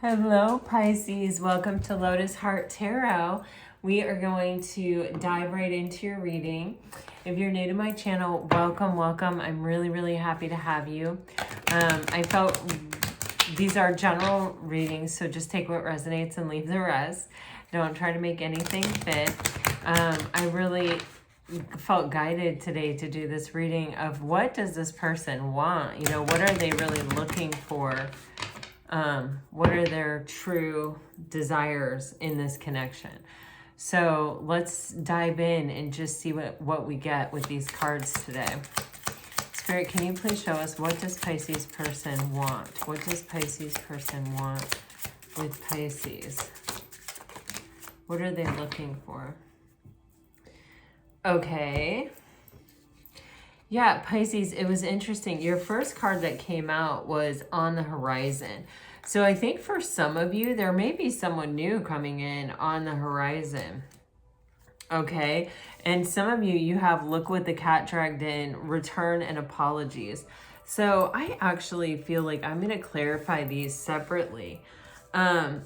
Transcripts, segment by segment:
Hello, Pisces. Welcome to Lotus Heart Tarot. We are going to dive right into your reading. If you're new to my channel, welcome, welcome. I'm really happy to have you. I felt these are general readings, so just take what resonates and leave the rest. Don't try to make anything fit. I really felt guided today to do this reading of what does this person want? You know, what are they really looking for? What are their true desires in this connection? So let's dive in and just see what we get with these cards today. Spirit, can you please show us, what does Pisces person want? What does Pisces person want with Pisces? What are they looking for? Okay. Yeah, Pisces, it was interesting. Your first card that came out was on the horizon. So I think for some of you, there may be someone new coming in on the horizon. Okay. And some of you, you have look what the cat dragged in, return and apologies. So I actually feel like I'm going to clarify these separately. All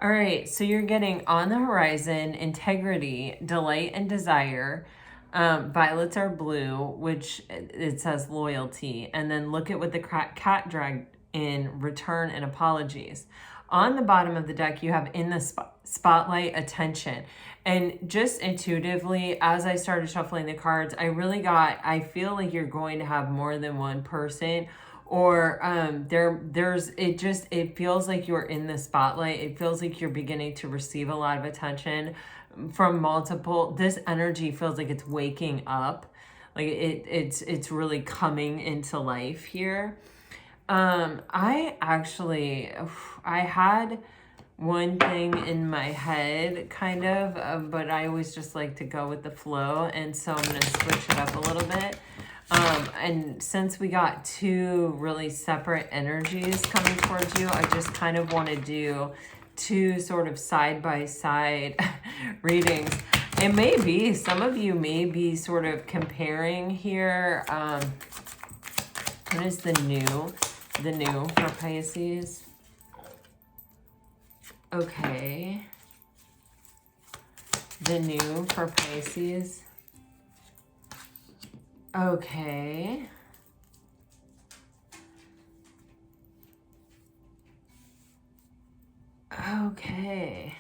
right, so you're getting on the horizon, integrity, delight, and desire. Violets are blue, which it says loyalty. And then look at what the cat dragged in, return and apologies. On the bottom of the deck, you have in the spotlight, attention. And just intuitively, as I started shuffling the cards, I feel like you're going to have more than one person, or it feels like you're in the spotlight. It feels like you're beginning to receive a lot of attention from multiple. This energy feels like it's waking up, like it's really coming into life here. I had one thing in my head kind of, but I always just like to go with the flow, and so I'm going to switch it up a little bit. And since we got two really separate energies coming towards you, I just kind of want to do two sort of side-by-side readings. It may be, some of you may be sort of comparing here. What is the new for Pisces? Okay. The new for Pisces. Okay. Okay.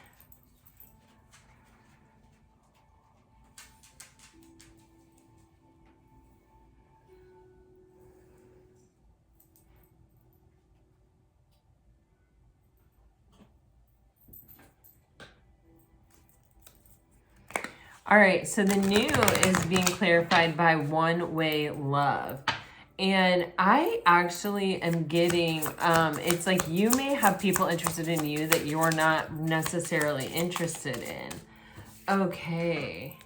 All right, so the new is being clarified by one-way love. And I actually am getting, it's like you may have people interested in you that you're not necessarily interested in. Okay.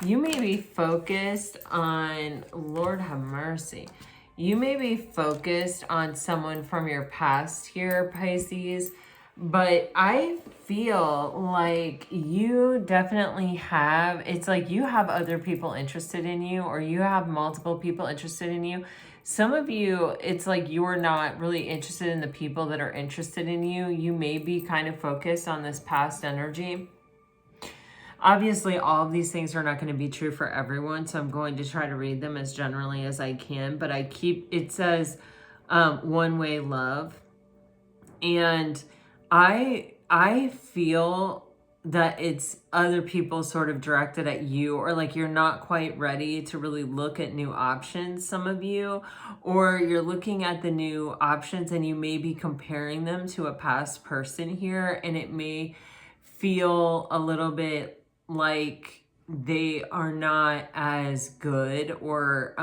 You may be focused on, Lord have mercy. You may be focused on someone from your past here, Pisces, but I feel like you definitely have, it's like you have other people interested in you, or you have multiple people interested in you. Some of you, it's like you're not really interested in the people that are interested in you. You may be kind of focused on this past energy. Obviously, all of these things are not going to be true for everyone, so I'm going to try to read them as generally as I can, but it says one-way love, and I feel that it's other people sort of directed at you, or like you're not quite ready to really look at new options, some of you, or you're looking at the new options and you may be comparing them to a past person here, and it may feel a little bit like they are not as good, or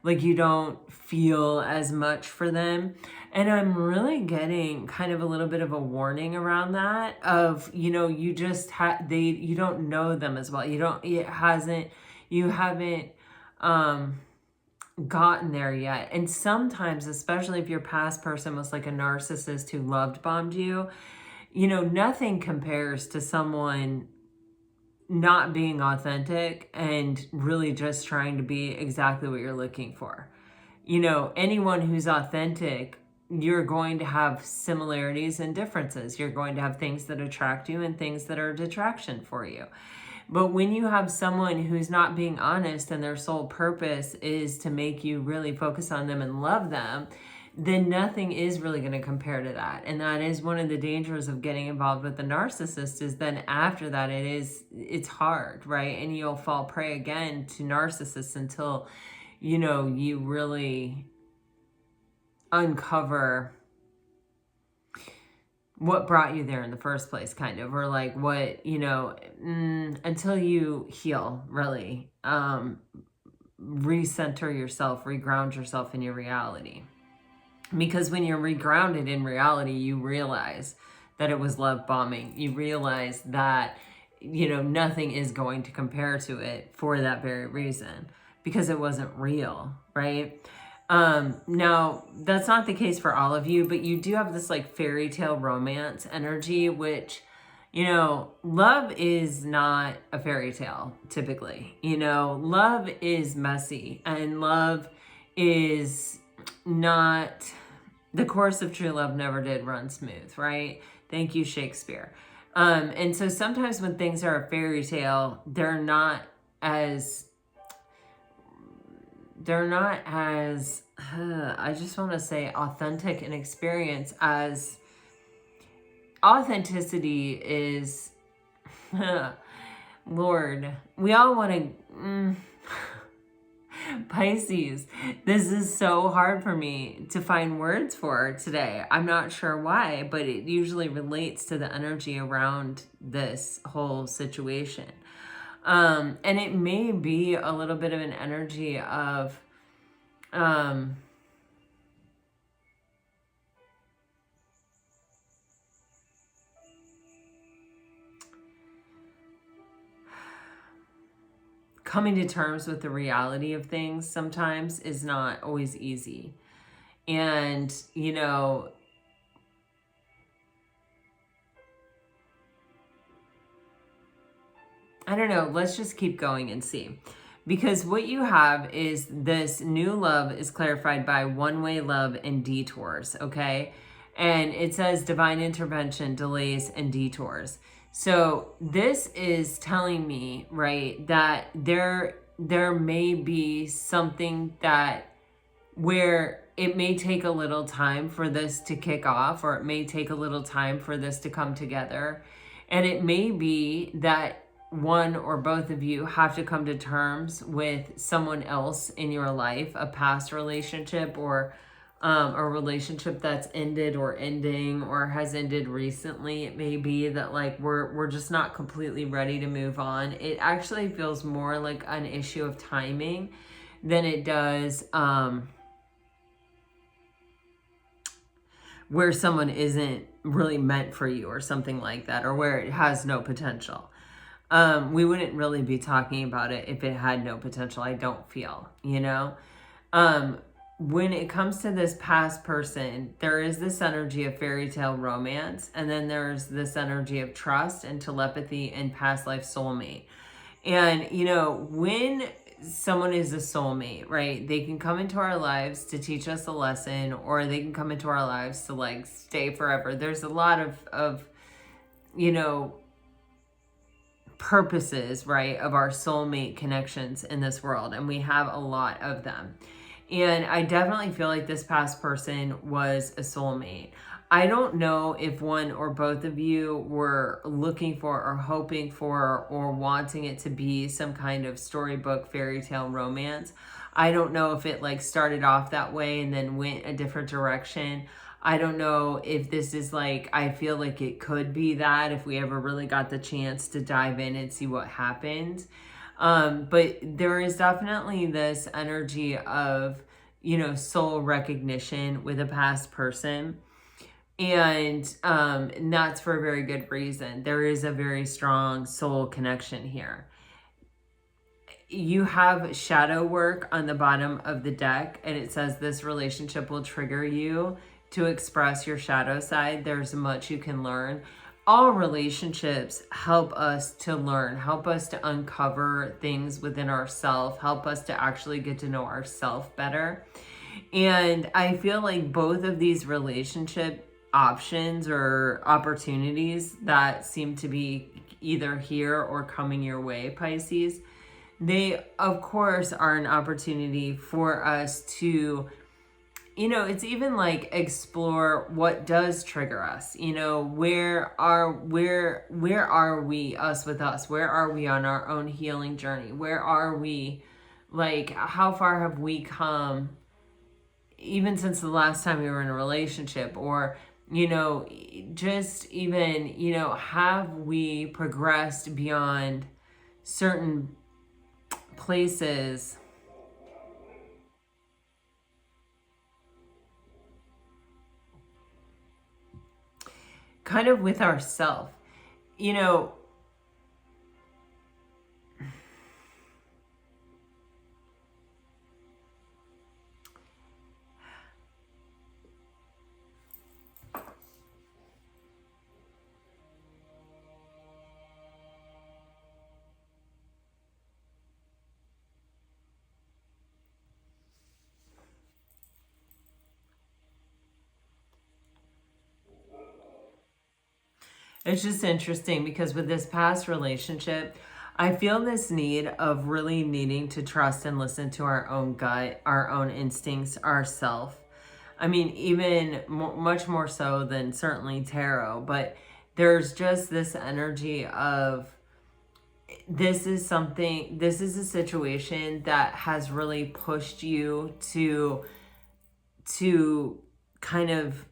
like you don't feel as much for them. And I'm really getting kind of a little bit of a warning around that of, you know, you just you don't know them as well. You haven't gotten there yet. And sometimes, especially if your past person was like a narcissist who loved bombed you, you know, nothing compares to someone not being authentic and really just trying to be exactly what you're looking for. You know, anyone who's authentic, you're going to have similarities and differences. You're going to have things that attract you and things that are a detraction for you. But when you have someone who's not being honest and their sole purpose is to make you really focus on them and love them, then nothing is really going to compare to that. And that is one of the dangers of getting involved with the narcissist, is then after that it's hard, right? And you'll fall prey again to narcissists until, you know, you really uncover what brought you there in the first place, kind of, or like what, you know, until you heal, really, recenter yourself, reground yourself in your reality. Because when you're regrounded in reality, you realize that it was love bombing. You realize that, you know, nothing is going to compare to it for that very reason, because it wasn't real, right? Now, that's not the case for all of you, but you do have this like fairy tale romance energy, which, you know, love is not a fairy tale typically. You know, love is messy, and love is not, the course of true love never did run smooth, right? Thank you, Shakespeare. And so sometimes when things are a fairy tale, they're not as, I just want to say authentic an experience as authenticity is, Lord, we all want to, Pisces, this is so hard for me to find words for today. I'm not sure why, but it usually relates to the energy around this whole situation. And it may be a little bit of an energy of, coming to terms with the reality of things sometimes is not always easy. And, you know, I don't know, let's just keep going and see. Because what you have is this new love is clarified by one-way love and detours, okay? And it says divine intervention, delays, and detours. So this is telling me, right, that there may be something that where it may take a little time for this to kick off, or it may take a little time for this to come together. And it may be that one or both of you have to come to terms with someone else in your life, a past relationship, or a relationship that's ended or ending or has ended recently. It may be that like we're just not completely ready to move on. It actually feels more like an issue of timing than it does where someone isn't really meant for you or something like that, or where it has no potential. We wouldn't really be talking about it if it had no potential, I don't feel, you know? When it comes to this past person, there is this energy of fairy tale romance, and then there's this energy of trust and telepathy and past life soulmate. And, you know, when someone is a soulmate, right, they can come into our lives to teach us a lesson, or they can come into our lives to like stay forever. There's a lot of you know, purposes, right, of our soulmate connections in this world, and we have a lot of them. And I definitely feel like this past person was a soulmate. I don't know if one or both of you were looking for or hoping for or wanting it to be some kind of storybook fairy tale romance. I don't know if it like started off that way and then went a different direction. I don't know if this is like, I feel like it could be that if we ever really got the chance to dive in and see what happened. But there is definitely this energy of, you know, soul recognition with a past person. And that's for a very good reason. There is a very strong soul connection here. You have shadow work on the bottom of the deck, and it says this relationship will trigger you to express your shadow side. There's much you can learn. all relationships help us to learn, help us to uncover things within ourselves, help us to actually get to know ourselves better. And I feel like both of these relationship options or opportunities that seem to be either here or coming your way, Pisces, they of course are an opportunity for us to, you know, it's even like explore what does trigger us. You know, where are we, us with us? Where are we on our own healing journey? Where are we, like, how far have we come even since the last time we were in a relationship? Or, you know, just even, you know, have we progressed beyond certain places kind of with ourself, you know. It's just interesting because with this past relationship, I feel this need of really needing to trust and listen to our own gut, our own instincts, ourself. I mean, even much more so than certainly tarot, but there's just this energy of this is something, this is a situation that has really pushed you to kind of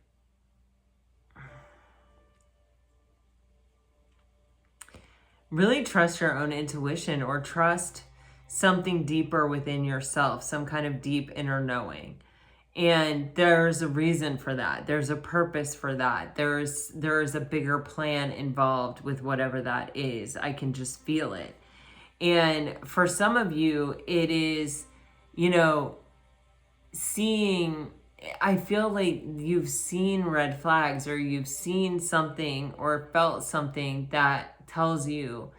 really trust your own intuition, or trust something deeper within yourself, some kind of deep inner knowing. And there's a reason for that. There's a purpose for that. There's a bigger plan involved with whatever that is. I can just feel it. And for some of you, it is, you know, seeing, I feel like you've seen red flags, or you've seen something or felt something that tells you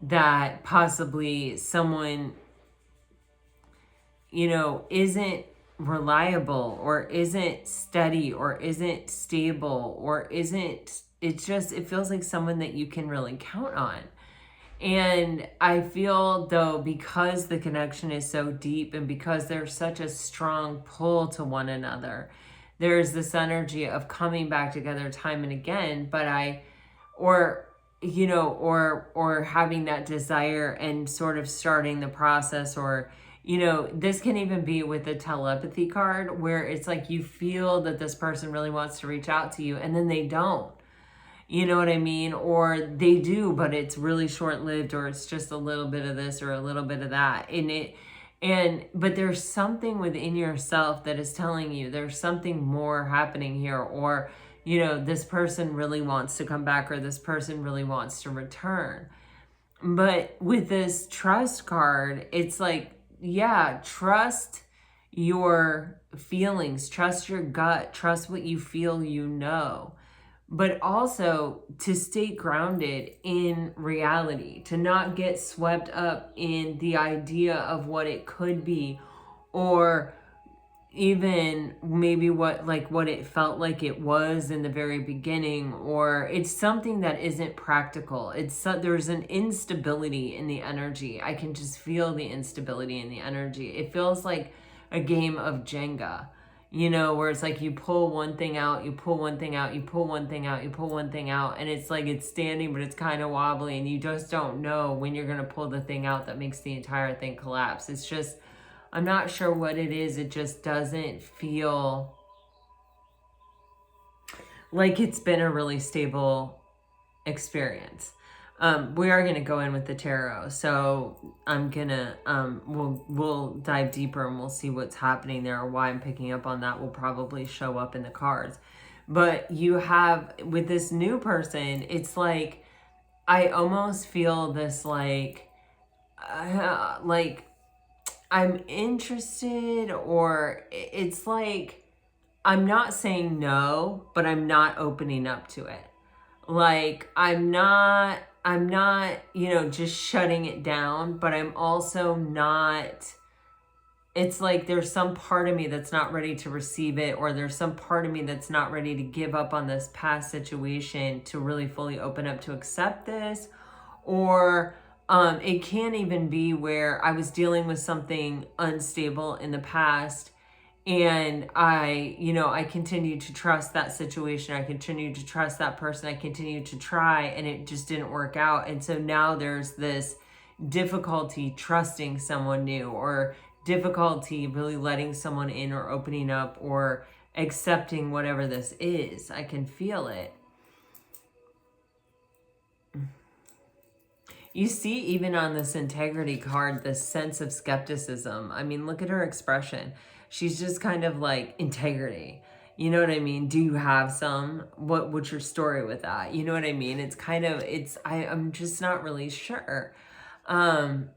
that possibly someone, you know, isn't reliable, or isn't steady, or isn't stable, or isn't, it's just, it feels like someone that you can really count on. And I feel, though, because the connection is so deep, and because there's such a strong pull to one another, there's this energy of coming back together time and again. But you know, or having that desire and sort of starting the process, or, you know, this can even be with the telepathy card, where it's like you feel that this person really wants to reach out to you, and then they don't. You know what I mean? Or they do, but it's really short-lived, or it's just a little bit of this or a little bit of that. But there's something within yourself that is telling you there's something more happening here, or, you know, this person really wants to come back, or this person really wants to return. But with this trust card, it's like, yeah, trust your feelings, trust your gut, trust what you feel, you know. But also to stay grounded in reality, to not get swept up in the idea of what it could be, or even maybe what it felt like it was in the very beginning, or it's something that isn't practical. There's an instability in the energy. I can just feel the instability in the energy. It feels like a game of Jenga. You know, where it's like you pull one thing out, you pull one thing out, you pull one thing out, you pull one thing out, and it's like it's standing, but it's kind of wobbly, and you just don't know when you're going to pull the thing out that makes the entire thing collapse. It's just, I'm not sure what it is. It just doesn't feel like it's been a really stable experience. We are going to go in with the tarot, so I'm gonna we'll dive deeper, and we'll see what's happening there, or why I'm picking up on that will probably show up in the cards. But you have, with this new person, it's like I almost feel this like I'm interested, or it's like I'm not saying no, but I'm not opening up to it. Like, I'm not, you know, just shutting it down, but I'm also not, it's like there's some part of me that's not ready to receive it, or there's some part of me that's not ready to give up on this past situation to really fully open up to accept this. Or it can even be where I was dealing with something unstable in the past, and I continue to trust that situation. I continue to trust that person. I continue to try, and it just didn't work out. And so now there's this difficulty trusting someone new, or difficulty really letting someone in, or opening up, or accepting whatever this is. I can feel it. You see, even on this integrity card, this sense of skepticism. I mean, look at her expression. She's just kind of like, integrity. You know what I mean? Do you have some? What's your story with that? You know what I mean? It's kind of, I'm just not really sure. I'm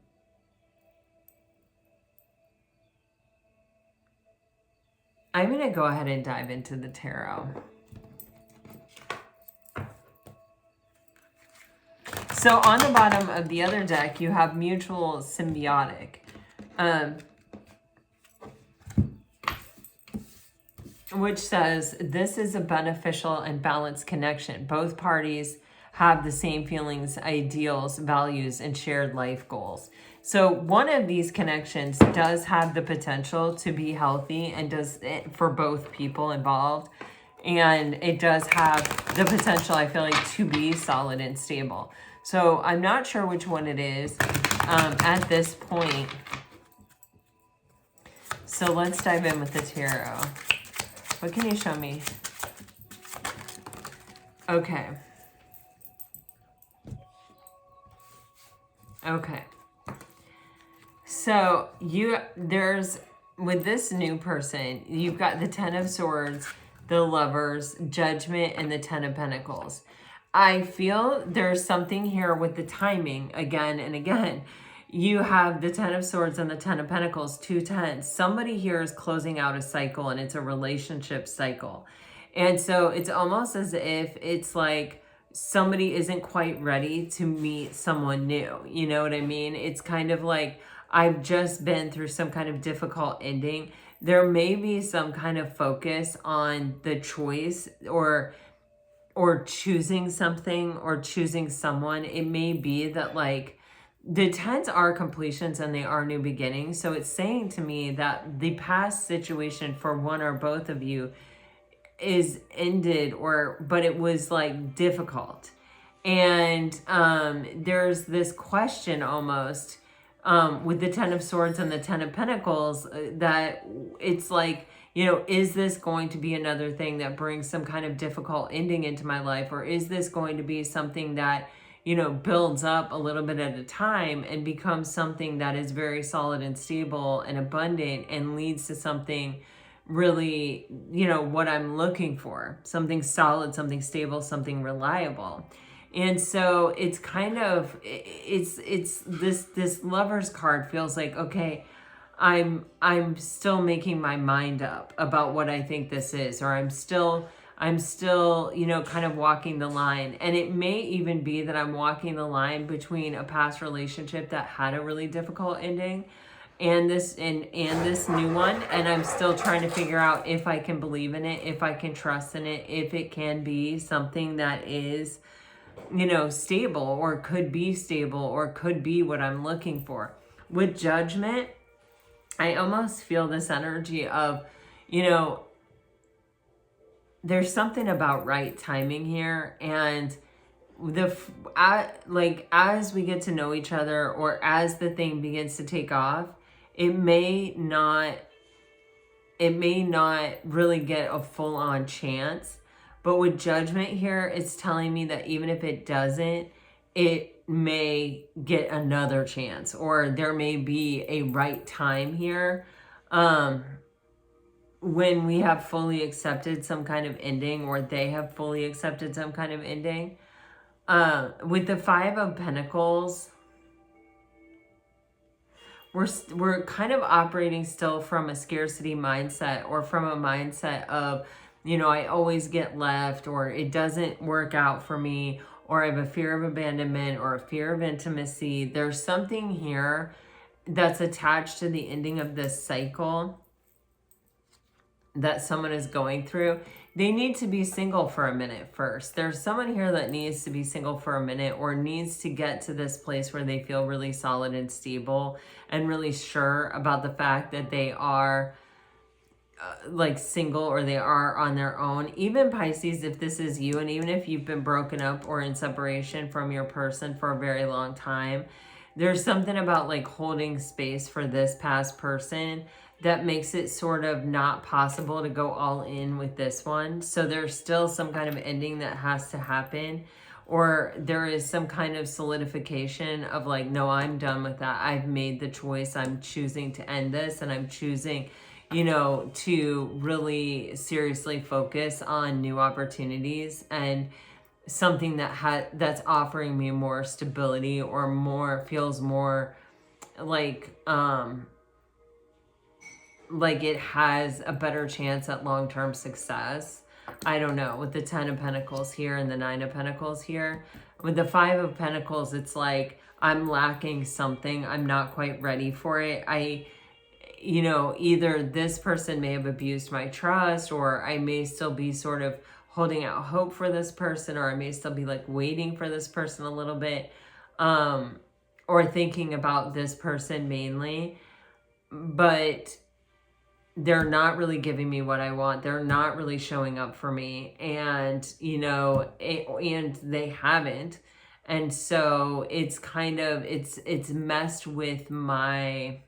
going to go ahead and dive into the tarot. So on the bottom of the other deck, you have mutual symbiotic, which says this is a beneficial and balanced connection. Both parties have the same feelings, ideals, values, and shared life goals. So one of these connections does have the potential to be healthy, and does it for both people involved. And it does have the potential, I feel like, to be solid and stable. So I'm not sure which one it is at this point. So let's dive in with the tarot. What can you show me? Okay. Okay. So with this new person, you've got the Ten of Swords, the Lovers, Judgment, and the Ten of Pentacles. I feel there's something here with the timing again and again. You have the Ten of Swords and the Ten of Pentacles, 2 tens. Somebody here is closing out a cycle, and it's a relationship cycle. And so it's almost as if it's like somebody isn't quite ready to meet someone new. You know what I mean? It's kind of like, I've just been through some kind of difficult ending. There may be some kind of focus on the choice, or choosing something, or choosing someone. It may be that, like, the tens are completions and they are new beginnings. So it's saying to me that the past situation for one or both of you is ended, but it was like difficult. And there's this question almost with the Ten of Swords and the Ten of Pentacles, that it's like, you know, is this going to be another thing that brings some kind of difficult ending into my life? Or is this going to be something that, you know, builds up a little bit at a time and becomes something that is very solid and stable and abundant, and leads to something really, you know, what I'm looking for? Something solid, something stable, something reliable. And so it's kind of, it's this Lover's card feels like, okay, I'm still making my mind up about what I think this is, or I'm still, you know, kind of walking the line. And it may even be that I'm walking the line between a past relationship that had a really difficult ending and this new one, and I'm still trying to figure out if I can believe in it, if I can trust in it, if it can be something that is, you know, stable, or could be stable, or could be what I'm looking for. With Judgment, I almost feel this energy of, you know, there's something about right timing here. And like, as we get to know each other, or as the thing begins to take off, it may not really get a full-on chance. But with Judgment here, it's telling me that even if it doesn't, it may get another chance, or there may be a right time here when we have fully accepted some kind of ending, or they have fully accepted some kind of ending. With the Five of Pentacles, we're kind of operating still from a scarcity mindset, or from a mindset of, you know, I always get left, or it doesn't work out for me, or I have a fear of abandonment or a fear of intimacy. There's something here that's attached to the ending of this cycle that someone is going through. They need to be single for a minute first. There's someone here that needs to be single for a minute, or needs to get to this place where they feel really solid and stable and really sure about the fact that they are like single, or they are on their own. Even Pisces, if this is you, and even if you've been broken up or in separation from your person for a very long time, there's something about like holding space for this past person that makes it sort of not possible to go all in with this one. So there's still some kind of ending that has to happen, or there is some kind of solidification of like, no, I'm done with that. I've made the choice. I'm choosing to end this, and I'm choosing, you know, to really seriously focus on new opportunities and something that's offering me more stability, or more feels more like it has a better chance at long-term success. I don't know, with the 10 of Pentacles here and the 9 of Pentacles here. With the 5 of Pentacles, it's like I'm lacking something. I'm not quite ready for it. You know, either this person may have abused my trust, or I may still be sort of holding out hope for this person, or I may still be like waiting for this person a little bit, or thinking about this person mainly, but they're not really giving me what I want. They're not really showing up for me, and, you know, and they haven't. And so it's kind of, it's messed with my,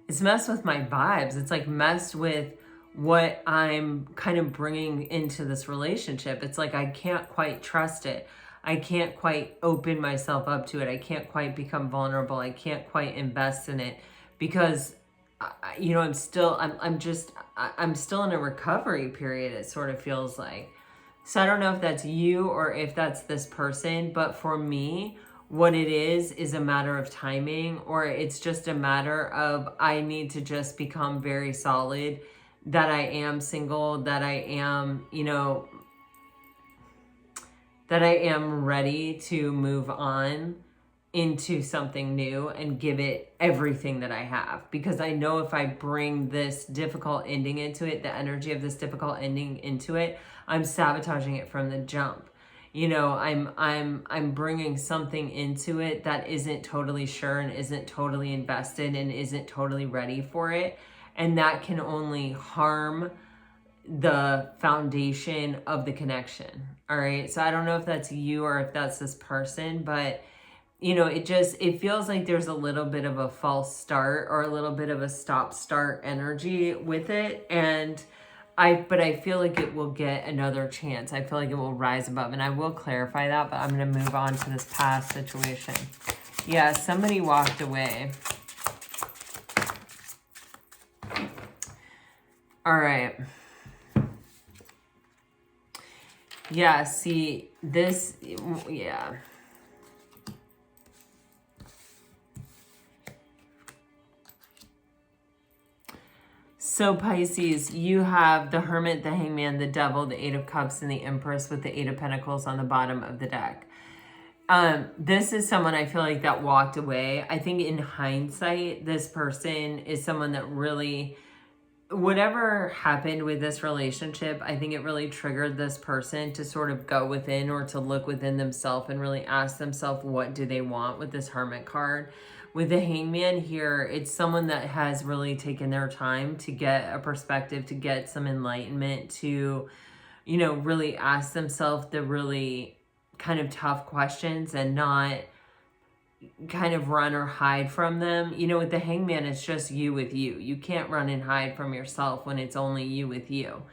it's messed with my vibes. It's like messed with what I'm kind of bringing into this relationship. It's like I can't quite trust it. I can't quite open myself up to it. I can't quite become vulnerable. I can't quite invest in it because, you know, I'm still in a recovery period, it sort of feels like. So I don't know if that's you or if that's this person, but for me, what it is a matter of timing, or it's just a matter of I need to just become very solid that I am single, that I am, you know, that I am ready to move on into something new and give it everything that I have. Because I know if I bring this difficult ending into it, the energy of this difficult ending into it, I'm sabotaging it from the jump. You know, I'm bringing something into it that isn't totally sure and isn't totally invested and isn't totally ready for it. And that can only harm the foundation of the connection. All right. So I don't know if that's you or if that's this person, but you know, it feels like there's a little bit of a false start or a little bit of a stop start energy with it. But I feel like it will get another chance. I feel like it will rise above, and I will clarify that, but I'm going to move on to this past situation. Yeah, somebody walked away. All right. Yeah, see, this, yeah. So Pisces, you have the Hermit, the Hangman, the Devil, the Eight of Cups, and the Empress with the Eight of Pentacles on the bottom of the deck. This is someone I feel like that walked away. I think in hindsight, this person is someone that really, whatever happened with this relationship, I think it really triggered this person to sort of go within or to look within themselves and really ask themselves, what do they want with this Hermit card? With the Hangman here, it's someone that has really taken their time to get a perspective, to get some enlightenment, to, you know, really ask themselves the really kind of tough questions and not kind of run or hide from them. You know, with the Hangman, it's just you with you. You can't run and hide from yourself when it's only you with you.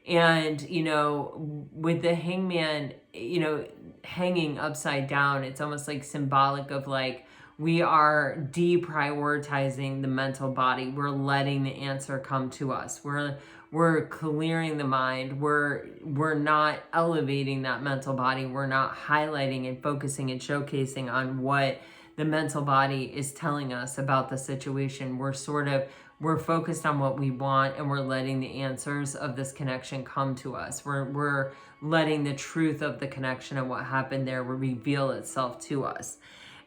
And, you know, with the Hangman, you know, hanging upside down, it's almost like symbolic of like, we are deprioritizing the mental body. We're letting the answer come to us. We're clearing the mind. We're not elevating that mental body. We're not highlighting and focusing and showcasing on what the mental body is telling us about the situation. We're focused on what we want, and we're letting the answers of this connection come to us. We're letting the truth of the connection and what happened there reveal itself to us.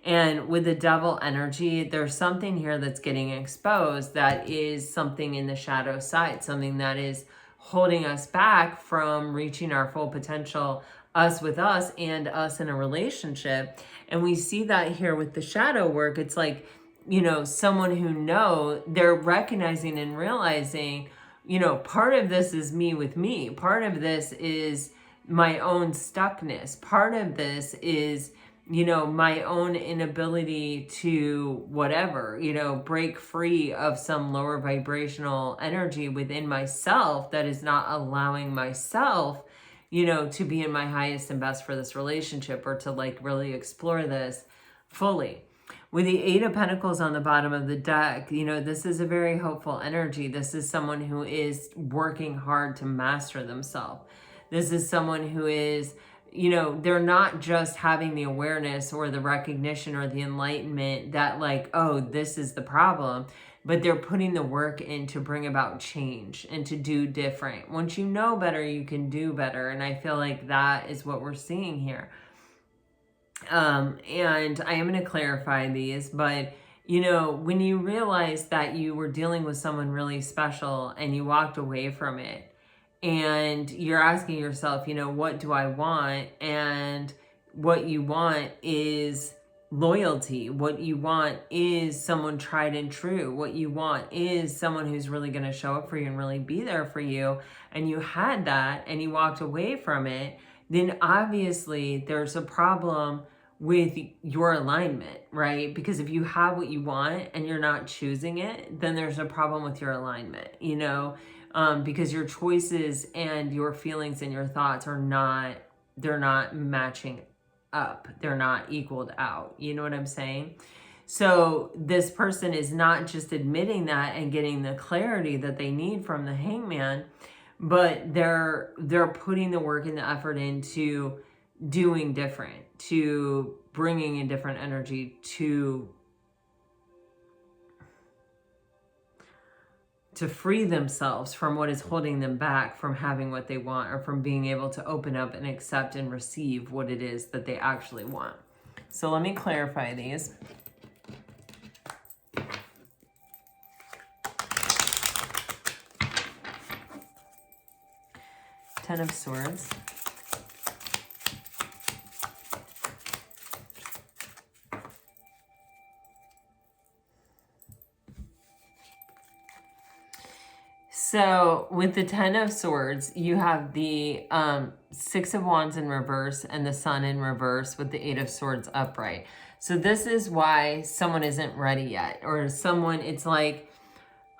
And with the devil energy, there's something here that's getting exposed that is something in the shadow side, something that is holding us back from reaching our full potential, us with us and us in a relationship. And we see that here with the shadow work. It's like, you know, someone who they're recognizing and realizing, you know, part of this is me with me. Part of this is my own stuckness. Part of this is, you know, my own inability to whatever, you know, break free of some lower vibrational energy within myself that is not allowing myself, you know, to be in my highest and best for this relationship, or to like really explore this fully. With the Eight of Pentacles on the bottom of the deck, you know, this is a very hopeful energy. This is someone who is working hard to master themselves. This is someone who is, you know, they're not just having the awareness or the recognition or the enlightenment that like, oh, this is the problem, but they're putting the work in to bring about change and to do different. Once you know better, you can do better. And I feel like that is what we're seeing here. And I am going to clarify these, but you know, when you realize that you were dealing with someone really special and you walked away from it, and you're asking yourself, you know, what do I want? And what you want is loyalty. What you want is someone tried and true. What you want is someone who's really going to show up for you and really be there for you. And you had that and you walked away from it. Then obviously there's a problem with your alignment, right? Because if you have what you want and you're not choosing it, then there's a problem with your alignment, you know? Because your choices and your feelings and your thoughts they're not matching up. They're not equaled out. You know what I'm saying? So this person is not just admitting that and getting the clarity that they need from the Hangman, but they're putting the work and the effort into doing different, to bringing a different energy, to free themselves from what is holding them back from having what they want, or from being able to open up and accept and receive what it is that they actually want. So let me clarify these. Ten of Swords. So with the Ten of Swords, you have the Six of Wands in reverse and the Sun in reverse with the Eight of Swords upright. So this is why someone isn't ready yet, or someone, it's like,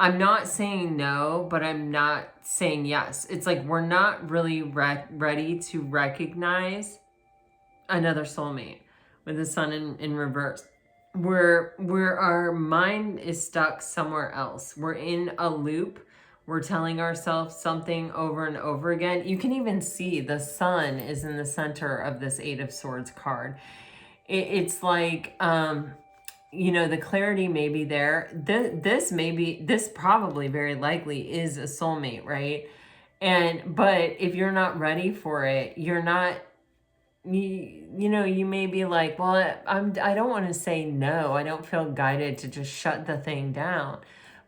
I'm not saying no, but I'm not saying yes. It's like we're not really ready to recognize another soulmate with the Sun in reverse. Where our mind is stuck somewhere else. We're in a loop. We're telling ourselves something over and over again. You can even see the Sun is in the center of this Eight of Swords card. It's like, you know, the clarity may be there. This probably very likely is a soulmate, right? But if you're not ready for it, you're not, you know, you may be like, well, I don't want to say no. I don't feel guided to just shut the thing down.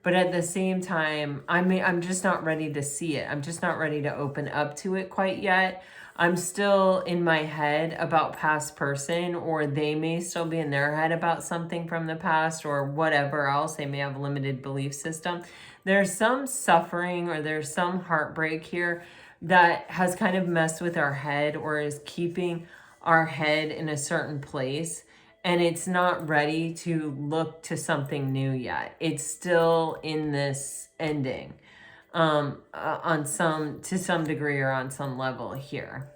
But at the same time, I'm just not ready to see it. I'm just not ready to open up to it quite yet. I'm still in my head about past person, or they may still be in their head about something from the past, or whatever else. They may have a limited belief system. There's some suffering, or there's some heartbreak here that has kind of messed with our head, or is keeping our head in a certain place. And it's not ready to look to something new yet. It's still in this ending to some degree, or on some level here.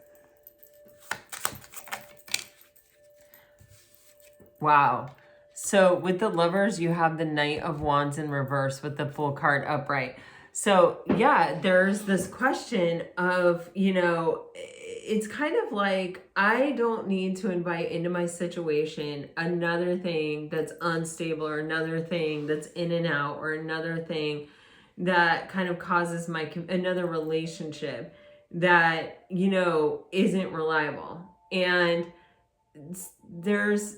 Wow. So with the Lovers, you have the Knight of Wands in reverse with the Full card upright. So yeah, there's this question of, you know, it's kind of like, I don't need to invite into my situation another thing that's unstable, or another thing that's in and out, or another thing that kind of causes another relationship that, you know, isn't reliable. And there's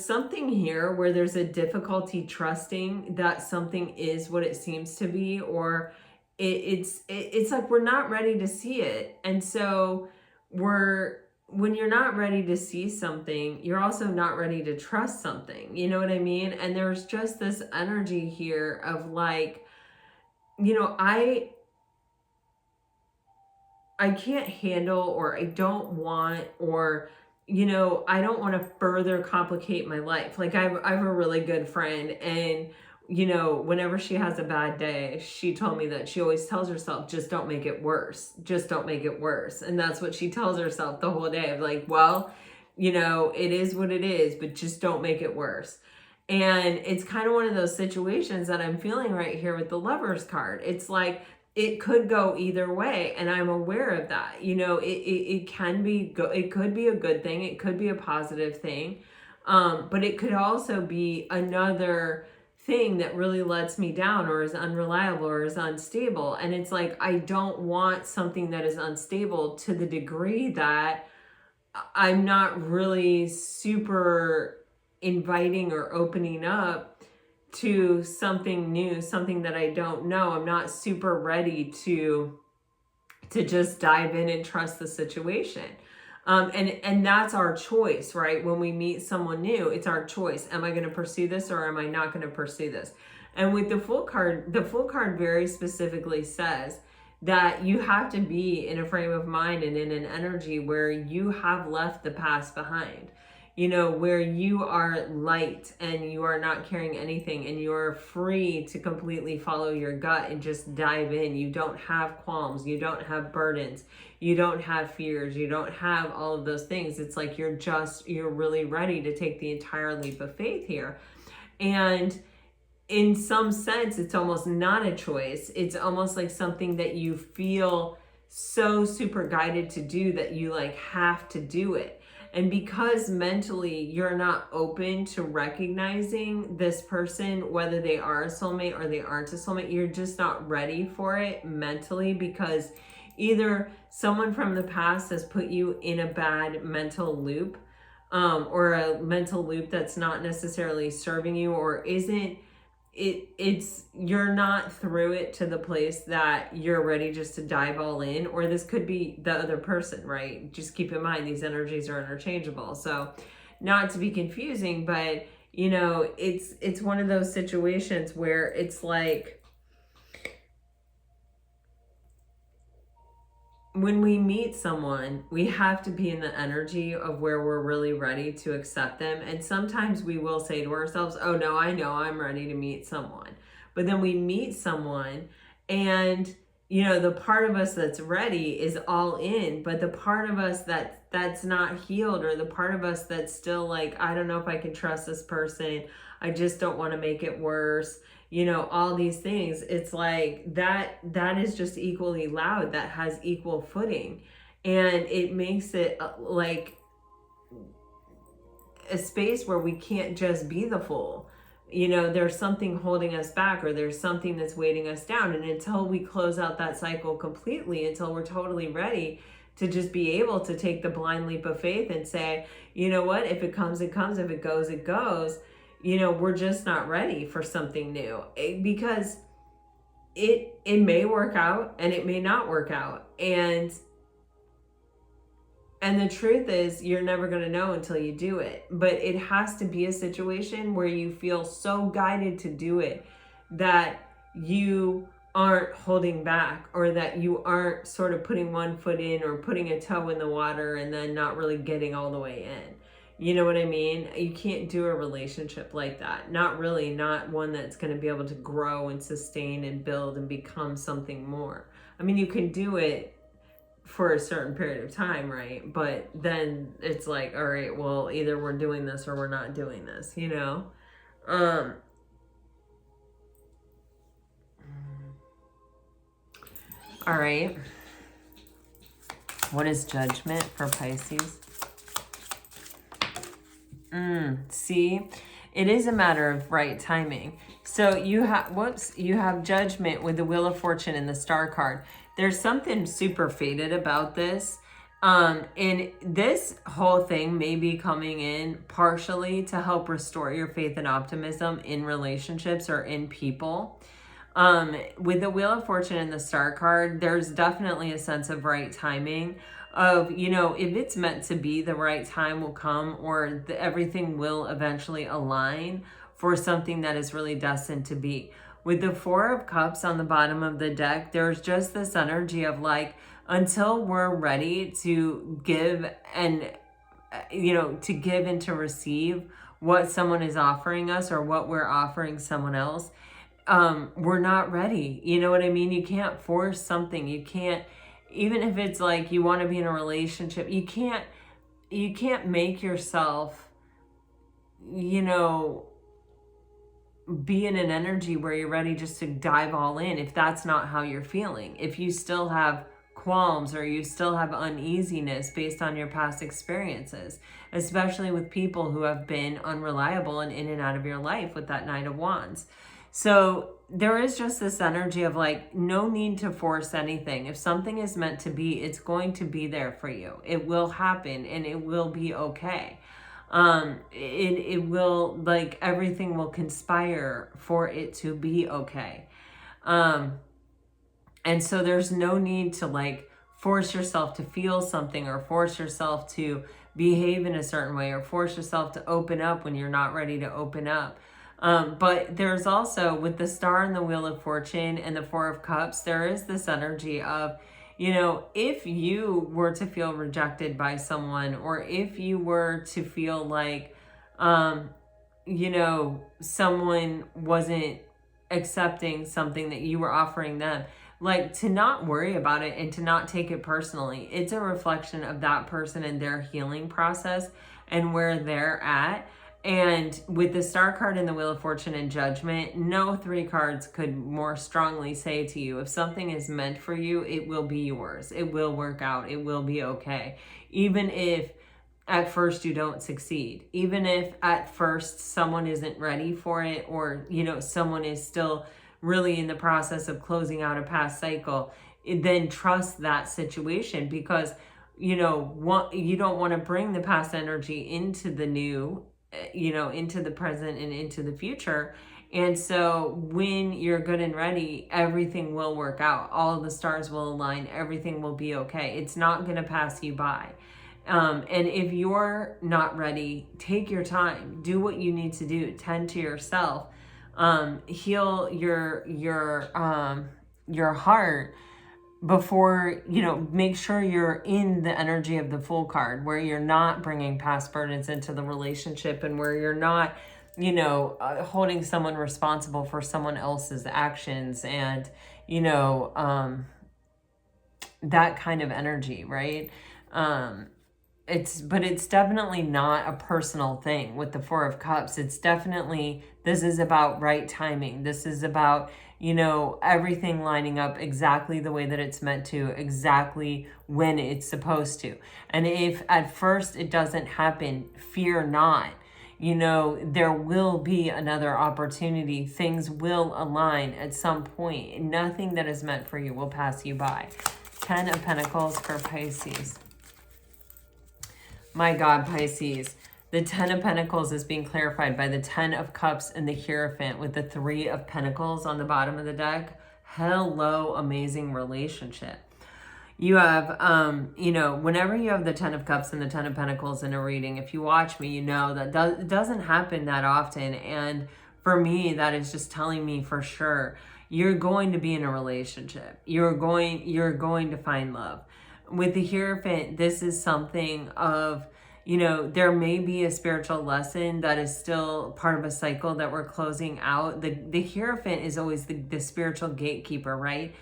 something here where there's a difficulty trusting that something is what it seems to be, or it's like we're not ready to see it. And so when you're not ready to see something, you're also not ready to trust something, you know what I mean? And there's just this energy here of like, you know, I can't handle, or I don't want, or, you know, I don't want to further complicate my life. Like I have a really good friend, and, you know, whenever she has a bad day, she told me that she always tells herself, just don't make it worse. Just don't make it worse. And that's what she tells herself the whole day, of like, well, you know, it is what it is, but just don't make it worse. And it's kind of one of those situations that I'm feeling right here with the Lovers card. It's like, it could go either way, and I'm aware of that. You know, it can be it could be a good thing, it could be a positive thing, but it could also be another thing that really lets me down, or is unreliable, or is unstable. And it's like, I don't want something that is unstable to the degree that I'm not really super inviting or opening up to something new, something that I don't know. I'm not super ready to just dive in and trust the situation. And that's our choice, right? When we meet someone new, it's our choice. Am I going to pursue this, or am I not going to pursue this? And with the Fool card very specifically says that you have to be in a frame of mind and in an energy where you have left the past behind. You know, where you are light and you are not carrying anything, and you're free to completely follow your gut and just dive in. You don't have qualms, you don't have burdens, you don't have fears, you don't have all of those things. It's like you're really ready to take the entire leap of faith here. And in some sense, it's almost not a choice. It's almost like something that you feel so super guided to do that you like have to do it. And because mentally you're not open to recognizing this person, whether they are a soulmate or they aren't a soulmate, you're just not ready for it mentally, because either someone from the past has put you in a bad mental loop, or a mental loop that's not necessarily serving you, or isn't it's you're not through it to the place that you're ready just to dive all in. Or this could be the other person, right? Just keep in mind, these energies are interchangeable. So not to be confusing, but you know, it's one of those situations where it's like, when we meet someone, we have to be in the energy of where we're really ready to accept them. And sometimes we will say to ourselves, oh no, I know I'm ready to meet someone. But then we meet someone, and you know, the part of us that's ready is all in, but the part of us that's not healed, or the part of us that's still like, I don't know if I can trust this person, I just don't want to make it worse, you know, all these things. It's like that is just equally loud, that has equal footing. And it makes it like a space where we can't just be the Fool. You know, there's something holding us back, or there's something that's weighting us down. And until we close out that cycle completely, until we're totally ready to just be able to take the blind leap of faith and say, you know what, if it comes, it comes, if it goes, it goes, you know, we're just not ready for something new. Because it may work out and it may not work out. And the truth is, you're never going to know until you do it. But it has to be a situation where you feel so guided to do it that you aren't holding back, or that you aren't sort of putting one foot in or putting a toe in the water and then not really getting all the way in. You know what I mean? You can't do a relationship like that. Not really, not one that's going to be able to grow and sustain and build and become something more. I mean, you can do it for a certain period of time, right? But then it's like, all right, well, either we're doing this or we're not doing this, you know? All right. What is judgment for Pisces? See, it is a matter of right timing. So you have judgment with the Wheel of Fortune and the Star card. There's something super fated about this. And this whole thing may be coming in partially to help restore your faith and optimism in relationships or in people. With the Wheel of Fortune and the Star card, there's definitely a sense of right timing of, you know, if it's meant to be, the right time will come, or everything will eventually align for something that is really destined to be. With the Four of Cups on the bottom of the deck, there's just this energy of like, until we're ready to give and, you know, to give and to receive what someone is offering us or what we're offering someone else, we're not ready. You know what I mean? You can't force something. You can't, even if it's like you want to be in a relationship, you can't make yourself, you know, be in an energy where you're ready just to dive all in if that's not how you're feeling. If you still have qualms or you still have uneasiness based on your past experiences, especially with people who have been unreliable and in and out of your life with that Knight of Wands. So there is just this energy of like, no need to force anything. If something is meant to be, it's going to be there for you. It will happen and it will be okay. It will, like, everything will conspire for it to be okay. And so there's no need to like force yourself to feel something or force yourself to behave in a certain way or force yourself to open up when you're not ready to open up. But there's also, with the Star and the Wheel of Fortune and the Four of Cups, there is this energy of, you know, if you were to feel rejected by someone, or if you were to feel like, you know, someone wasn't accepting something that you were offering them, like, to not worry about it and to not take it personally. It's a reflection of that person and their healing process and where they're at. And with the Star card and the Wheel of Fortune and Judgment, no three cards could more strongly say to you, if something is meant for you, it will be yours. It will work out. It will be okay. Even if at first you don't succeed, even if at first someone isn't ready for it, or, you know, someone is still really in the process of closing out a past cycle, then trust that situation, because, you know, you don't want to bring the past energy into the new, you know, into the present and into the future. And so when you're good and ready, everything will work out. All of the stars will align. Everything will be okay. It's not going to pass you by. And if you're not ready, take your time. Do what you need to do. Tend to yourself. Heal your heart before, you know, make sure you're in the energy of the Fool card, where you're not bringing past burdens into the relationship, and where you're not, you know, holding someone responsible for someone else's actions, and, you know, that kind of energy, right? But it's definitely not a personal thing with the Four of Cups. It's definitely, this is about right timing. This is about, you know, everything lining up exactly the way that it's meant to, exactly when it's supposed to. And if at first it doesn't happen, fear not. You know, there will be another opportunity. Things will align at some point. Nothing that is meant for you will pass you by. 10 of Pentacles for Pisces. My God, Pisces. The 10 of Pentacles is being clarified by the 10 of Cups and the Hierophant with the 3 of Pentacles on the bottom of the deck. Hello, amazing relationship. You have, you know, whenever you have the 10 of Cups and the 10 of Pentacles in a reading, if you watch me, you know that it doesn't happen that often. And for me, that is just telling me for sure, you're going to be in a relationship. You're going to find love. With the Hierophant, this is something of, you know, there may be a spiritual lesson that is still part of a cycle that we're closing out. The Hierophant is always the spiritual gatekeeper, right?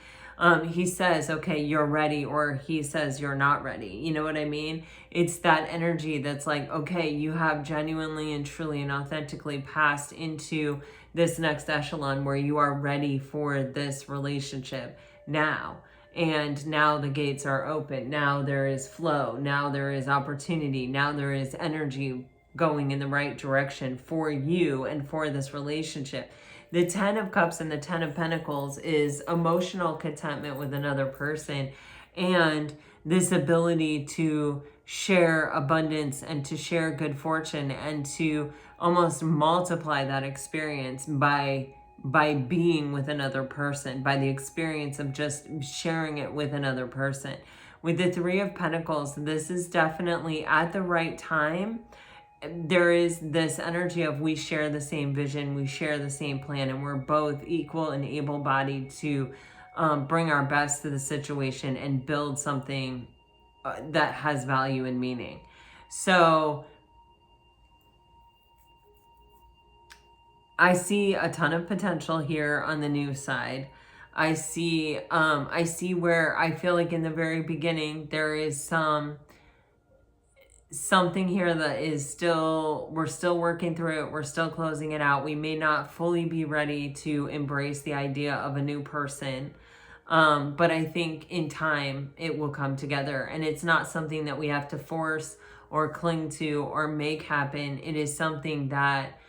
He says, okay, you're ready, or he says you're not ready. You know what I mean? It's that energy that's like, okay, you have genuinely and truly and authentically passed into this next echelon where you are ready for this relationship now. and now the gates are open. Now there is flow. Now there is opportunity. Now there is energy going in the right direction for you and for this relationship. The 10 of Cups and the 10 of Pentacles is emotional contentment with another person, and this ability to share abundance and to share good fortune and to almost multiply that experience by being with another person, by the experience of just sharing it with another person. With the 3 of Pentacles, this is definitely at the right time. There is this energy of we share the same vision, we share the same plan, and we're both equal and able-bodied to bring our best to the situation and build something that has value and meaning. So I see a ton of potential here on the new side. I see where I feel like in the very beginning there is something here that is we're still working through it. We're still closing it out. We may not fully be ready to embrace the idea of a new person. But I think in time it will come together, and it's not something that we have to force or cling to or make happen. It is something that,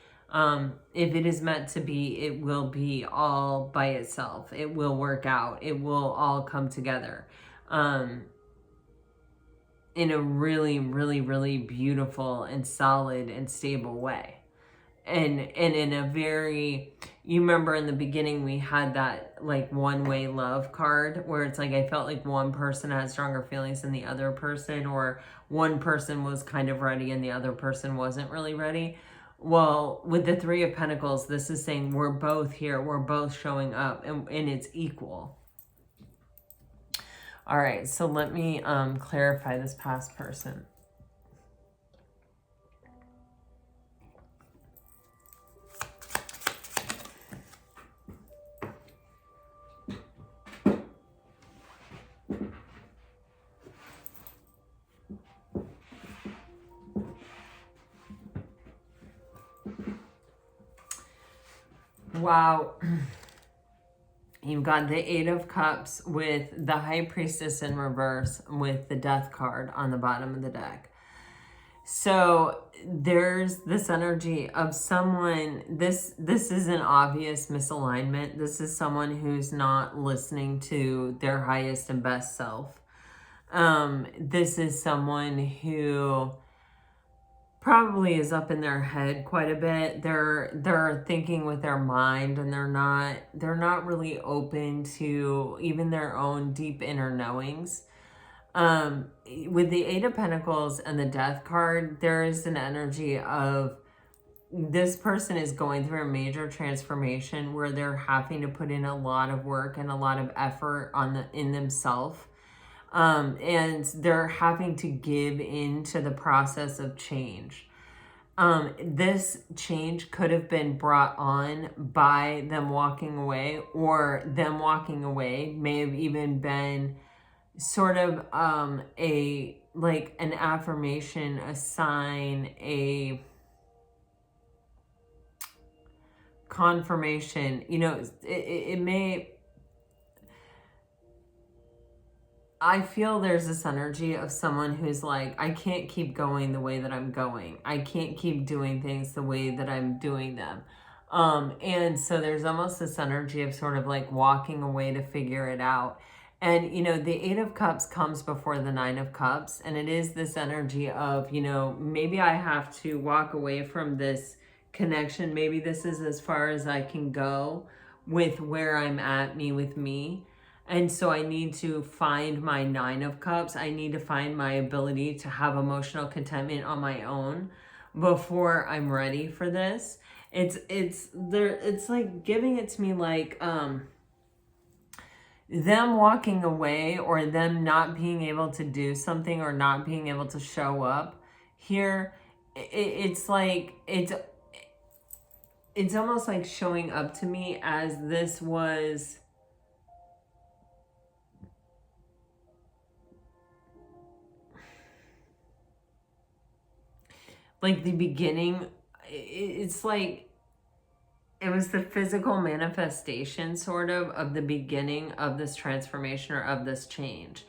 if it is meant to be, it will be all by itself. It will work out. It will all come together, in a really, really, really beautiful and solid and stable way. And in a very, you remember in the beginning we had that like one-way love card where it's like I felt like one person had stronger feelings than the other person, or one person was kind of ready and the other person wasn't really ready. Well, with the 3 of Pentacles, this is saying we're both here, we're both showing up, and it's equal. All right, so let me clarify this past person. Wow. You've got the 8 of Cups with the High Priestess in reverse with the Death card on the bottom of the deck. So there's this energy of someone, this is an obvious misalignment. This is someone who's not listening to their highest and best self. This is someone who probably is up in their head quite a bit. They're thinking with their mind, and they're not really open to even their own deep inner knowings. With the 8 of Pentacles and the Death card, there is an energy of this person is going through a major transformation where they're having to put in a lot of work and a lot of effort in themselves. And they're having to give into the process of change. This change could have been brought on by them walking away, or them walking away may have even been sort of like an affirmation, a sign, a confirmation. You know, it may, I feel there's this energy of someone who's like, I can't keep going the way that I'm going. I can't keep doing things the way that I'm doing them. And so there's almost this energy of sort of like walking away to figure it out. And, you know, the 8 of Cups comes before the 9 of Cups. And it is this energy of, you know, maybe I have to walk away from this connection. Maybe this is as far as I can go with where I'm at, me with me. And so I need to find my 9 of Cups. I need to find my ability to have emotional contentment on my own before I'm ready for this. It's like giving it to me like them walking away, or them not being able to do something, or not being able to show up here. It's like it's almost like showing up to me as this was like the beginning. It's like it was the physical manifestation sort of the beginning of this transformation or of this change.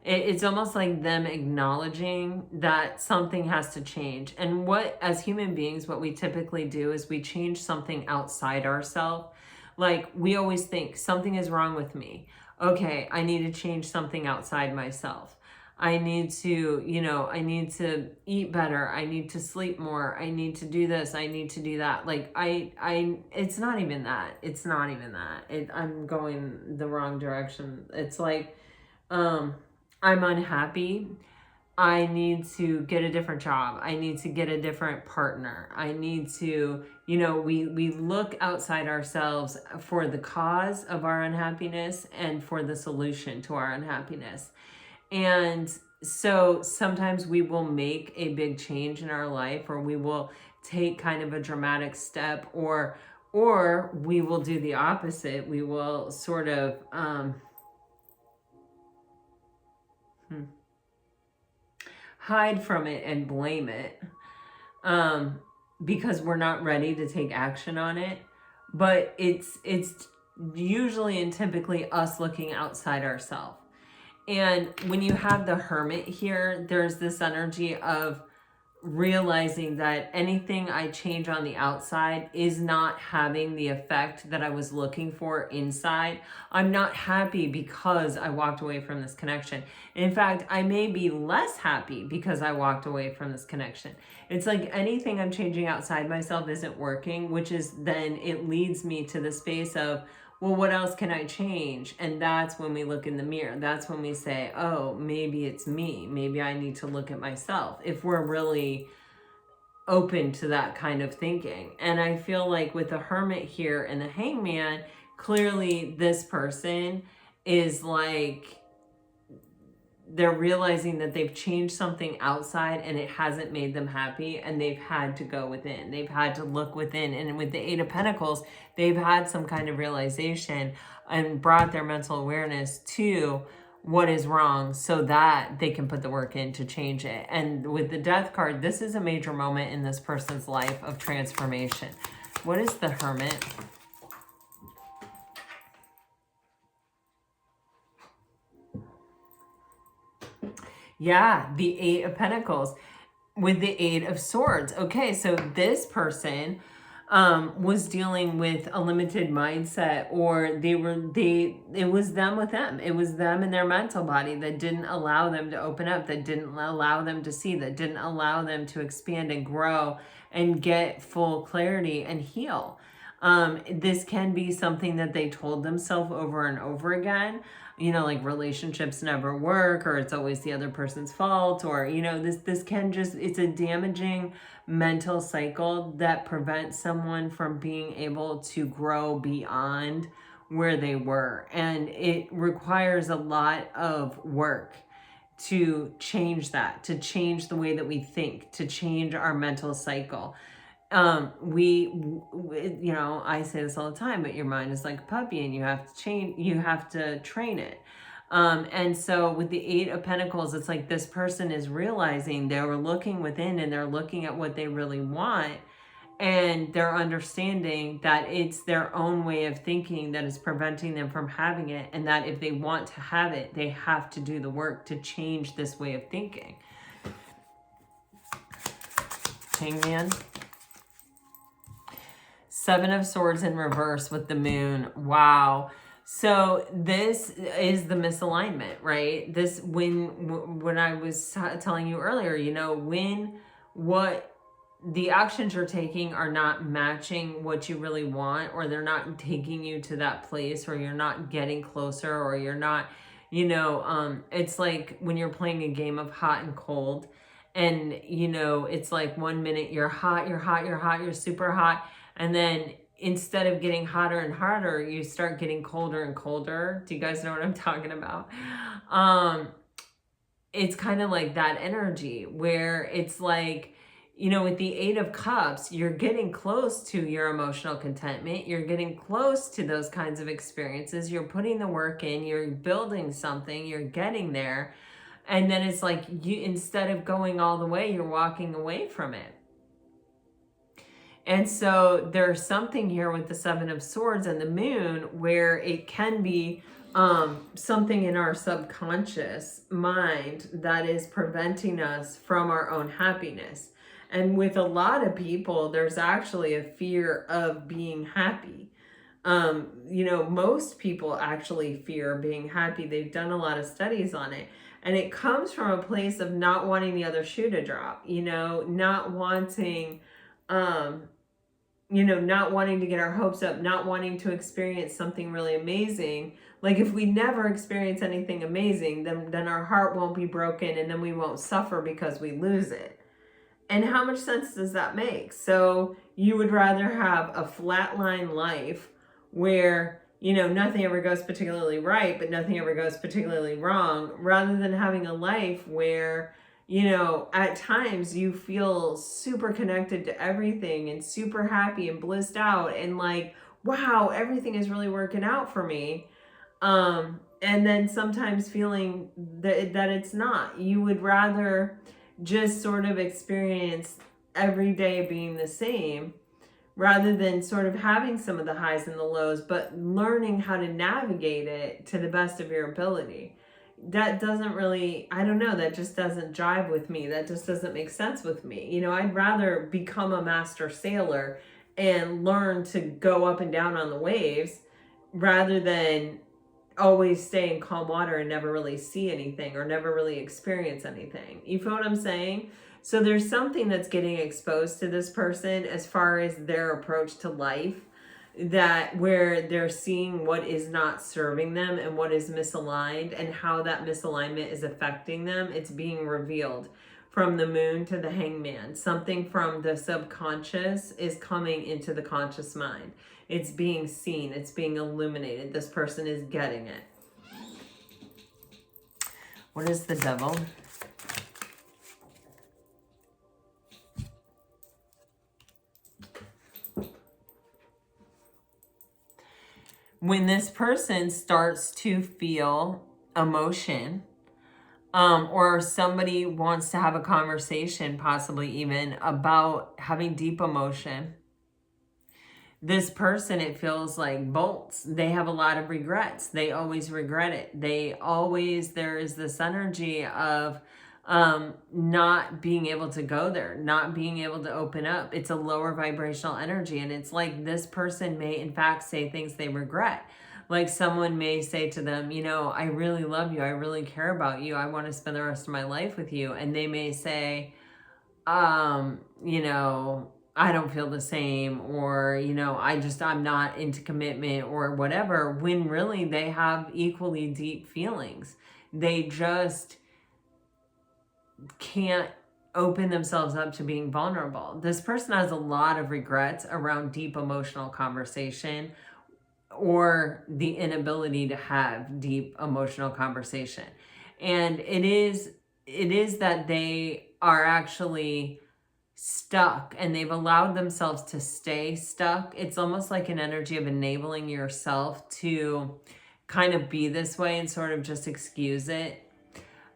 It's almost like them acknowledging that something has to change. And what, as human beings, what we typically do is we change something outside ourselves. Like, we always think something is wrong with me. Okay, I need to change something outside myself. I need to, I need to eat better. I need to sleep more. I need to do this. I need to do that. Like, it's not even that. It's not even that. I'm going the wrong direction. It's like, I'm unhappy. I need to get a different job. I need to get a different partner. I need to, we look outside ourselves for the cause of our unhappiness and for the solution to our unhappiness. And so sometimes we will make a big change in our life, or we will take kind of a dramatic step, or we will do the opposite. We will sort of, hide from it and blame it, because we're not ready to take action on it. But it's usually and typically us looking outside ourselves. And when you have the Hermit here, there's this energy of realizing that anything I change on the outside is not having the effect that I was looking for inside. I'm not happy because I walked away from this connection. In fact, I may be less happy because I walked away from this connection. It's like anything I'm changing outside myself isn't working, which is then it leads me to the space of, well, what else can I change? And that's when we look in the mirror. That's when we say, oh, maybe it's me. Maybe I need to look at myself, if we're really open to that kind of thinking. And I feel like with the Hermit here and the Hangman, clearly this person is like, they're realizing that they've changed something outside and it hasn't made them happy, and they've had to go within. They've had to look within. And with the Eight of Pentacles, they've had some kind of realization and brought their mental awareness to what is wrong so that they can put the work in to change it. And with the Death card, this is a major moment in this person's life of transformation. What is the Hermit? Yeah, the Eight of Pentacles with the Eight of Swords. Okay, so this person was dealing with a limited mindset, or it was them with them. It was them and their mental body that didn't allow them to open up, that didn't allow them to see, that didn't allow them to expand and grow and get full clarity and heal. This can be something that they told themselves over and over again. Like relationships never work, or it's always the other person's fault, or, this can just, it's a damaging mental cycle that prevents someone from being able to grow beyond where they were. And it requires a lot of work to change that, to change the way that we think, to change our mental cycle. I say this all the time, but your mind is like a puppy and you have to train it. And so with the Eight of Pentacles, it's like this person is realizing they're looking within and they're looking at what they really want. And they're understanding that it's their own way of thinking that is preventing them from having it. And that if they want to have it, they have to do the work to change this way of thinking. Hangman. Seven of Swords in reverse with the Moon. Wow. So this is the misalignment, right? This, when I was telling you earlier, when what the actions you're taking are not matching what you really want, or they're not taking you to that place, or you're not getting closer, or you're not, it's like when you're playing a game of hot and cold, and, it's like 1 minute you're hot, you're super hot. And then instead of getting hotter and hotter, you start getting colder and colder. Do you guys know what I'm talking about? It's kind of like that energy where it's like, with the Eight of Cups, you're getting close to your emotional contentment. You're getting close to those kinds of experiences. You're putting the work in, you're building something, you're getting there. And then it's like instead of going all the way, you're walking away from it. And so there's something here with the Seven of Swords and the Moon where it can be something in our subconscious mind that is preventing us from our own happiness. And with a lot of people, there's actually a fear of being happy. You know, most people actually fear being happy. They've done a lot of studies on it. And it comes from a place of not wanting the other shoe to drop, you know, not wanting, you know, not wanting to get our hopes up, not wanting to experience something really amazing. Like if we never experience anything amazing, then our heart won't be broken and then we won't suffer because we lose it. And how much sense does that make? So you would rather have a flatline life where, you know, nothing ever goes particularly right, but nothing ever goes particularly wrong, rather than having a life where, you know, at times you feel super connected to everything and super happy and blissed out and like, wow, everything is really working out for me. And then sometimes feeling that it's not. You would rather just sort of experience every day being the same rather than sort of having some of the highs and the lows, but learning how to navigate it to the best of your ability. That doesn't really, I don't know, that just doesn't jive with me. That just doesn't make sense with me. You know, I'd rather become a master sailor and learn to go up and down on the waves rather than always stay in calm water and never really see anything or never really experience anything. You feel what I'm saying? So there's something that's getting exposed to this person as far as their approach to life, that where they're seeing what is not serving them and what is misaligned and how that misalignment is affecting them. It's being revealed from the Moon to the Hangman. Something from the subconscious is coming into the conscious mind. It's being seen. It's being illuminated. This person is getting it. What is the Devil? When this person starts to feel emotion, or somebody wants to have a conversation, possibly even about having deep emotion, this person, it feels like bolts. They have a lot of regrets. They always regret it. There is this energy of not being able to go there, not being able to open up. It's a lower vibrational energy. And it's like this person may in fact say things they regret. Like someone may say to them, you know, I really love you. I really care about you. I want to spend the rest of my life with you. And they may say, you know, I don't feel the same, or, you know, I'm not into commitment or whatever, when really they have equally deep feelings. They just can't open themselves up to being vulnerable. This person has a lot of regrets around deep emotional conversation or the inability to have deep emotional conversation. And it is that they are actually stuck and they've allowed themselves to stay stuck. It's almost like an energy of enabling yourself to kind of be this way and sort of just excuse it.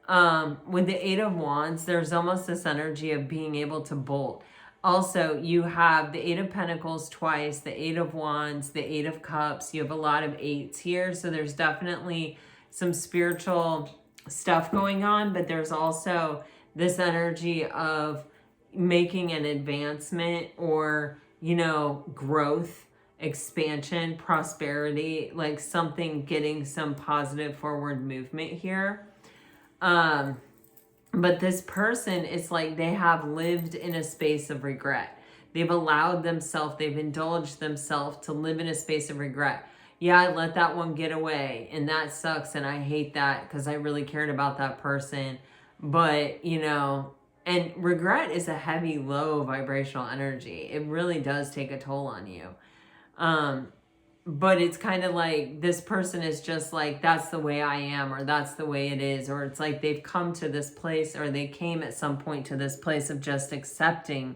With the Eight of Wands, there's almost this energy of being able to bolt. Also, you have the Eight of Pentacles twice, the Eight of Wands, the Eight of Cups. You have a lot of eights here. So there's definitely some spiritual stuff going on, but there's also this energy of making an advancement or, you know, growth, expansion, prosperity, like something getting some positive forward movement here. But this person, it's like they have lived in a space of regret. They've allowed themselves, they've indulged themselves to live in a space of regret. Yeah, I let that one get away and that sucks and I hate that because I really cared about that person. But, you know, and regret is a heavy, low vibrational energy. It really does take a toll on you. But it's kind of like this person is just like, that's the way I am, or that's the way it is. Or it's like they've come to this place, or they came at some point to this place of just accepting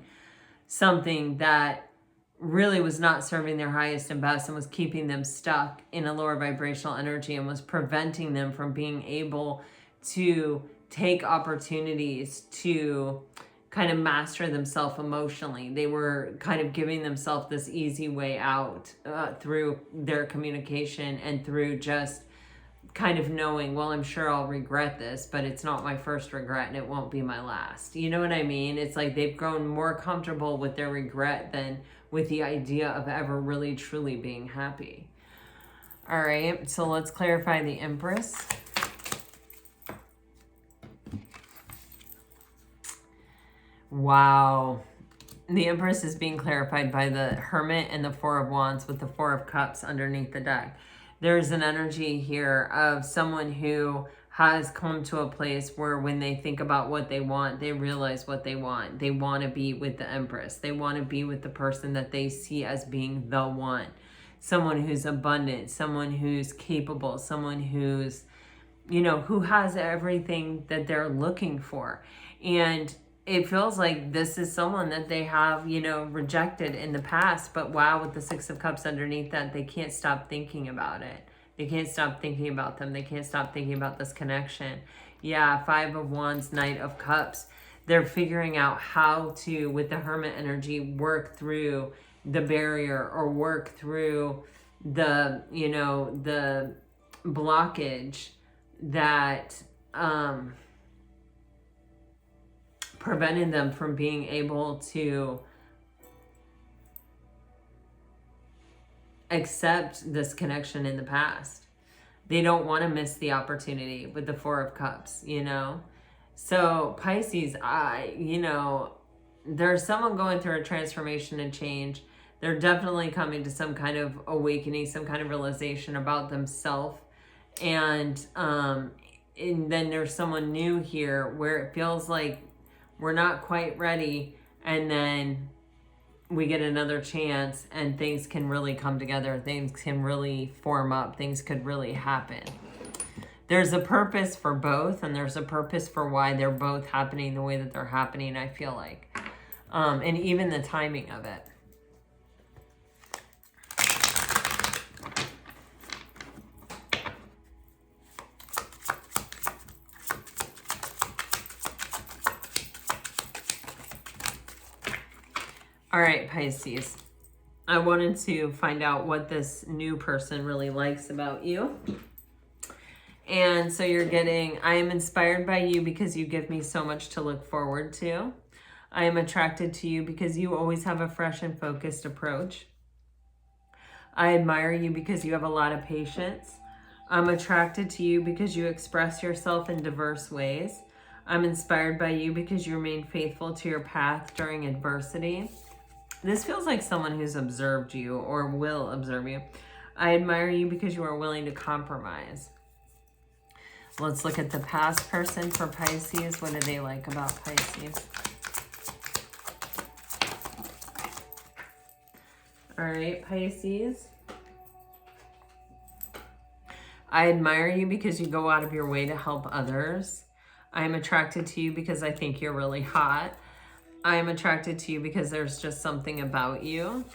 something that really was not serving their highest and best and was keeping them stuck in a lower vibrational energy and was preventing them from being able to take opportunities to kind of master themselves emotionally. They were kind of giving themselves this easy way out through their communication and through just kind of knowing, well, I'm sure I'll regret this, but it's not my first regret and it won't be my last. You know what I mean? It's like they've grown more comfortable with their regret than with the idea of ever really truly being happy. All right, so let's clarify the Empress. Wow. The Empress is being clarified by the Hermit and the Four of Wands with the Four of Cups underneath the deck. There's an energy here of someone who has come to a place where when they think about what they want, they realize what they want. They want to be with the Empress. They want to be with the person that they see as being the one. Someone who's abundant, someone who's capable, someone who's, you know, who has everything that they're looking for. And it feels like this is someone that they have, you know, rejected in the past. But wow, with the Six of Cups underneath that, they can't stop thinking about it. They can't stop thinking about them. They can't stop thinking about this connection. Yeah, Five of Wands, Knight of Cups. They're figuring out how to, with the Hermit energy, work through the barrier or work through the, you know, the blockage that prevented them from being able to accept this connection in the past. They don't want to miss the opportunity with the Four of Cups, you know? So Pisces, you know, there's someone going through a transformation and change. They're definitely coming to some kind of awakening, some kind of realization about themselves. And then there's someone new here where it feels like we're not quite ready, and then we get another chance and things can really come together. Things can really form up. Things could really happen. There's a purpose for both, and there's a purpose for why they're both happening the way that they're happening, I feel like. And even the timing of it. All right, Pisces, I wanted to find out what this new person really likes about you. And so you're getting, I am inspired by you because you give me so much to look forward to. I am attracted to you because you always have a fresh and focused approach. I admire you because you have a lot of patience. I'm attracted to you because you express yourself in diverse ways. I'm inspired by you because you remain faithful to your path during adversity. This feels like someone who's observed you or will observe you. I admire you because you are willing to compromise. Let's look at the past person for Pisces. What do they like about Pisces? All right, Pisces. I admire you because you go out of your way to help others. I am attracted to you because I think you're really hot. I am attracted to you because there's just something about you.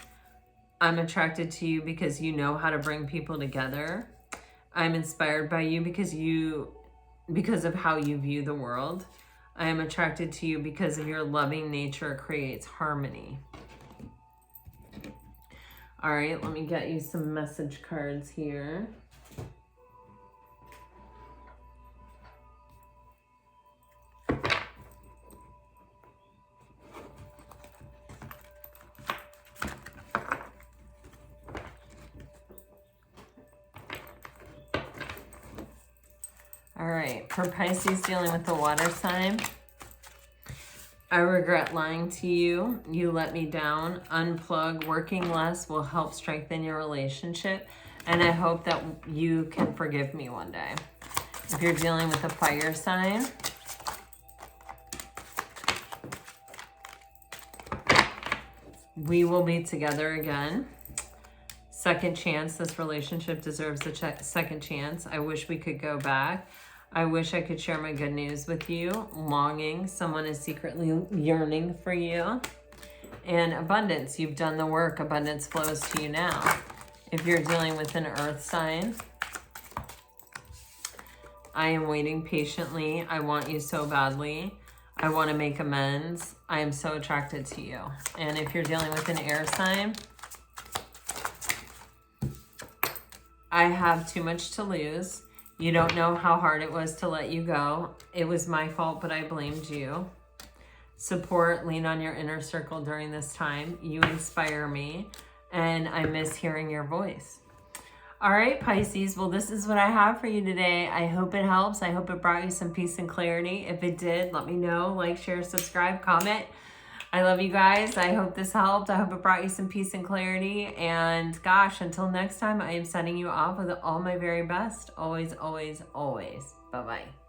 I'm attracted to you because you know how to bring people together. I'm inspired by you because of how you view the world. I am attracted to you because of your loving nature creates harmony. All right, let me get you some message cards here. All right, for Pisces dealing with the water sign, I regret lying to you. You let me down. Unplug. Working less will help strengthen your relationship. And I hope that you can forgive me one day. If you're dealing with a fire sign, we will be together again. Second chance. This relationship deserves a second chance. I wish we could go back. I wish I could share my good news with you. Longing. Someone is secretly yearning for you. And abundance. You've done the work. Abundance flows to you now. If you're dealing with an earth sign, I am waiting patiently. I want you so badly. I want to make amends. I am so attracted to you. And if you're dealing with an air sign, I have too much to lose. You don't know how hard it was to let you go. It was my fault, but I blamed you. Support, lean on your inner circle during this time. You inspire me, and I miss hearing your voice. All right, Pisces. Well, this is what I have for you today. I hope it helps. I hope it brought you some peace and clarity. If it did, let me know. Like, share, subscribe, comment. I love you guys. I hope this helped. I hope it brought you some peace and clarity. And gosh, until next time, I am sending you off with all my very best. Always, always, always. Bye-bye.